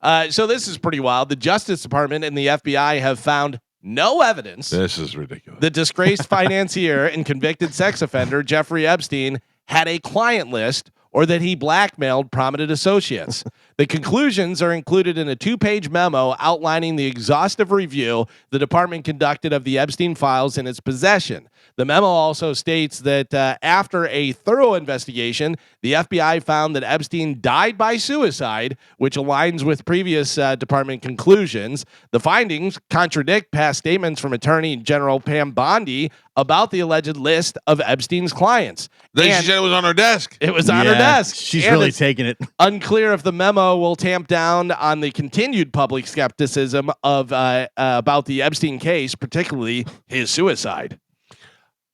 So this is pretty wild. The Justice Department and the FBI have found no evidence. This is ridiculous. The disgraced financier and convicted sex offender Jeffrey Epstein had a client list or that he blackmailed prominent associates. The conclusions are included in a 2-page memo outlining the exhaustive review the department conducted of the Epstein files in its possession. The memo also states that after a thorough investigation, the FBI found that Epstein died by suicide, which aligns with previous department conclusions. The findings contradict past statements from Attorney General Pam Bondi about the alleged list of Epstein's clients. She said it was on her desk. It was on her desk. She's really taking it. Unclear if the memo will tamp down on the continued public skepticism of about the Epstein case, particularly his suicide.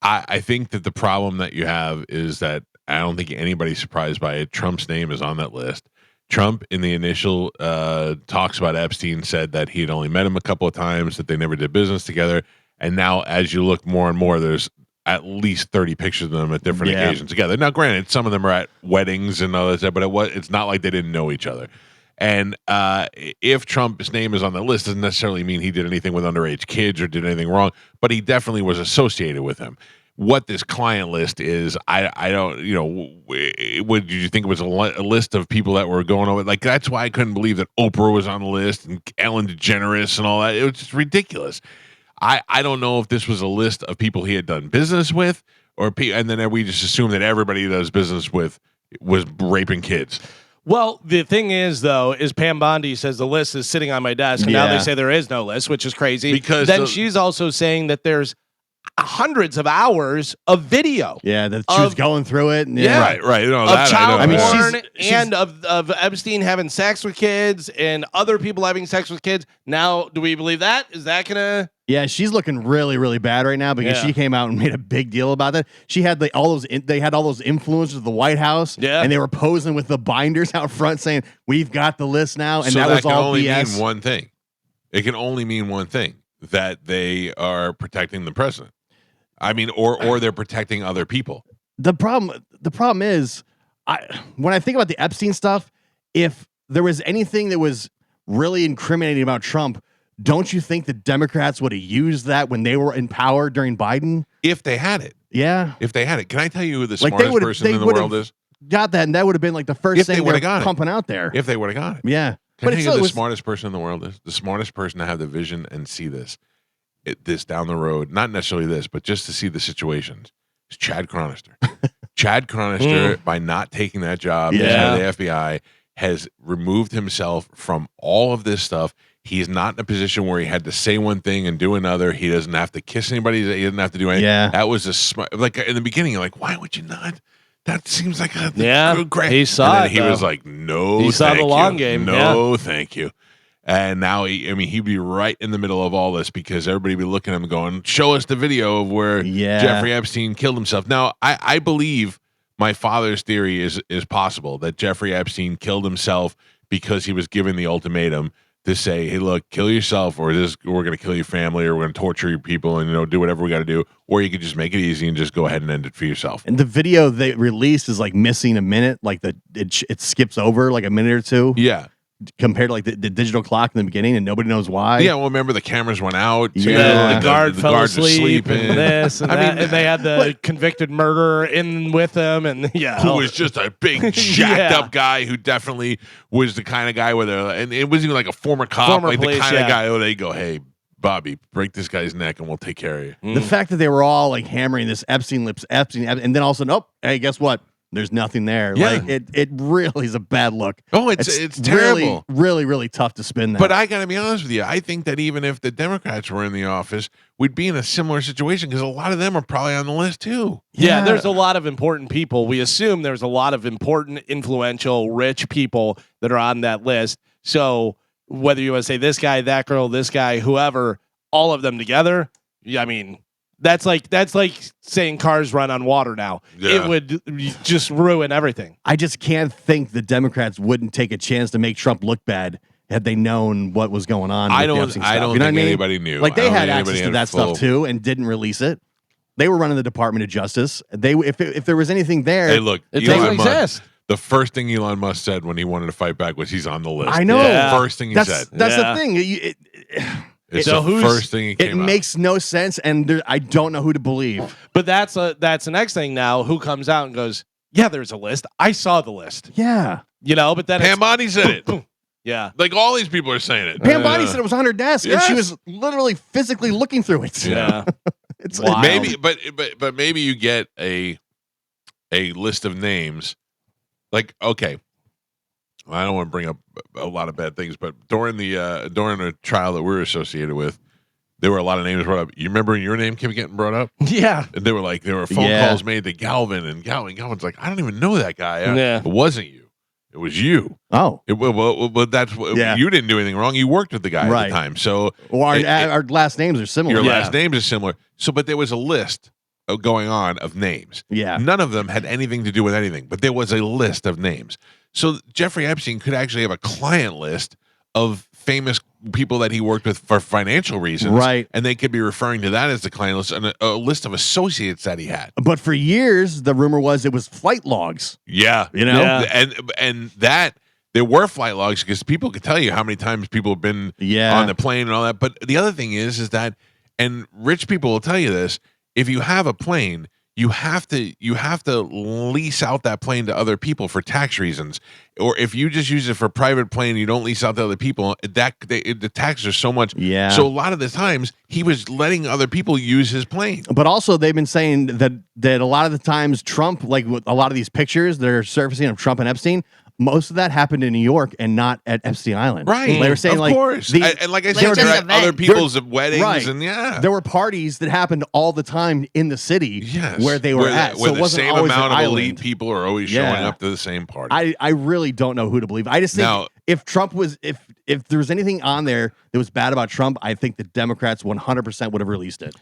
I think that the problem that you have is that I don't think anybody's surprised by it. Trump's name is on that list. Trump, in the initial talks about Epstein, said that he had only met him a couple of times, that they never did business together. And now, as you look more and more, there's at least 30 pictures of them at different occasions together. Now, granted, some of them are at weddings and all that, but it's not like they didn't know each other. And if Trump's name is on the list, doesn't necessarily mean he did anything with underage kids or did anything wrong, but he definitely was associated with him. What this client list is, I don't, did you think it was a list of people that were going over? Like, that's why I couldn't believe that Oprah was on the list and Ellen DeGeneres and all that. It was just ridiculous. I don't know if this was a list of people he had done business with, and then we just assume that everybody he does business with was raping kids. Well, the thing is, though, is Pam Bondi says the list is sitting on my desk, and now they say there is no list, which is crazy. Because then she's also saying that there's hundreds of hours of video. Yeah, that she was going through it. And right. Of child porn and of Epstein having sex with kids and other people having sex with kids. Now, do we believe that? Is that gonna? Yeah, she's looking really, really bad right now because she came out and made a big deal about that. She had they had all those influencers of the White House, and they were posing with the binders out front saying, "We've got the list now," and that was all BS. Mean one thing. It can only mean one thing: that they are protecting the president. I mean, or they're protecting other people. The problem is, when I think about the Epstein stuff, if there was anything that was really incriminating about Trump, don't you think the Democrats would have used that when they were in power during Biden? If they had it. Yeah. If they had it. Can I tell you who the smartest person in the world is? Got that, and that would have been like the first thing they were pumping out there. If they would have got it. Yeah. Can I tell you who the smartest person in the world is? The smartest person to have the vision and see this down the road, not necessarily this, but just to see the situations, is Chad Chronister. Chad Chronister, by not taking that job as the FBI, has removed himself from all of this stuff. He's not in a position where he had to say one thing and do another. He doesn't have to kiss anybody. He doesn't have to do anything. Yeah. That was a smart. Like in the beginning, you're like, why would you not? That seems like a great. He saw it. He was like, no, he saw the long game. No, thank you. And now, he'd be right in the middle of all this because everybody would be looking at him going, show us the video of where Jeffrey Epstein killed himself. Now, I believe my father's theory is possible, that Jeffrey Epstein killed himself because he was given the ultimatum to say, hey, look, kill yourself, or we're going to kill your family, or we're going to torture your people and, do whatever we got to do. Or you could just make it easy and just go ahead and end it for yourself. And the video they released is like missing a minute, like it skips over like a minute or two. Yeah. Compared to like the digital clock in the beginning, and nobody knows why. Yeah, well, remember the cameras went out. Too. The guard fell asleep, and this and that. And they had the convicted murderer in with them, and who was just a big jacked up guy who definitely was the kind of guy and it wasn't even like a former cop, police, the kind of guy. They go, hey, Bobby, break this guy's neck, and we'll take care of you. The fact that they were all like hammering this Epstein, and then all of a sudden, hey, guess what? There's nothing there. Yeah. Like it really is a bad look. Oh, it's terrible. Really, really tough to spin that. But I got to be honest with you. I think that even if the Democrats were in the office, we'd be in a similar situation because a lot of them are probably on the list too. Yeah, there's a lot of important people. We assume there's a lot of important, influential, rich people that are on that list. So whether you want to say this guy, that girl, this guy, whoever, all of them together, I mean, that's like saying cars run on water now. Yeah. It would just ruin everything. I just can't think the Democrats wouldn't take a chance to make Trump look bad had they known what was going on. I don't think anybody knew. Like they had access to that stuff too and didn't release it. They were running the Department of Justice. If there was anything there, hey, look, it doesn't exist. the first thing Elon Musk said when he wanted to fight back was he's on the list. I know. That's the first thing he said. That's Yeah. the thing. It's So the first thing he It came out. makes no sense, and I don't know who to believe. But that's the next thing now. Who comes out and goes, yeah, there's a list. I saw the list. Yeah. But then Pam Bondi said it. yeah. Like all these people are saying it. Pam Bondi said it was on her desk, and she Yes. was literally physically looking through it. Yeah. It's Wild. Maybe, but maybe you get a list of names. Like, okay, I don't want to bring up a lot of bad things, but during the trial that we're associated with, there were a lot of names brought up. You remember your name kept getting brought up? Yeah. And there were phone calls made to Galvin, and Galvin's like, I don't even know that guy. Yeah. It wasn't you. It was you. Oh. Well, that's what you didn't do anything wrong. You worked with the guy at the time. So Well, our last names are similar. your last names are similar. So, but there was a list going on of names. Yeah. None of them had anything to do with anything, but there was a list of names. So Jeffrey Epstein could actually have a client list of famous people that he worked with for financial reasons. Right. And they could be referring to that as the client list and a list of associates that he had. But for years, the rumor was it was flight logs. Yeah. You know? Yeah. And that there were flight logs because people could tell you how many times people have been on the plane and all that. But the other thing is that, and rich people will tell you this, if you have a plane, you have to lease out that plane to other people for tax reasons. Or if you just use it for private plane, you don't lease out to other people, the taxes are so much. Yeah. So a lot of the times he was letting other people use his plane. But also, they've been saying that a lot of the times Trump, like with a lot of these pictures that are surfacing of Trump and Epstein, most of that happened in New York and not at Epstein Island. Right. They were saying, of like, course. And like I Like said, just they're at events. other people's weddings and there were parties that happened all the time in the city where they were at. Where So it the wasn't same always amount an of island. elite people are always showing up to the same party. I really don't know who to believe. I just think Now- if Trump was if there was anything on there that was bad about Trump, I think the Democrats 100% would have released it.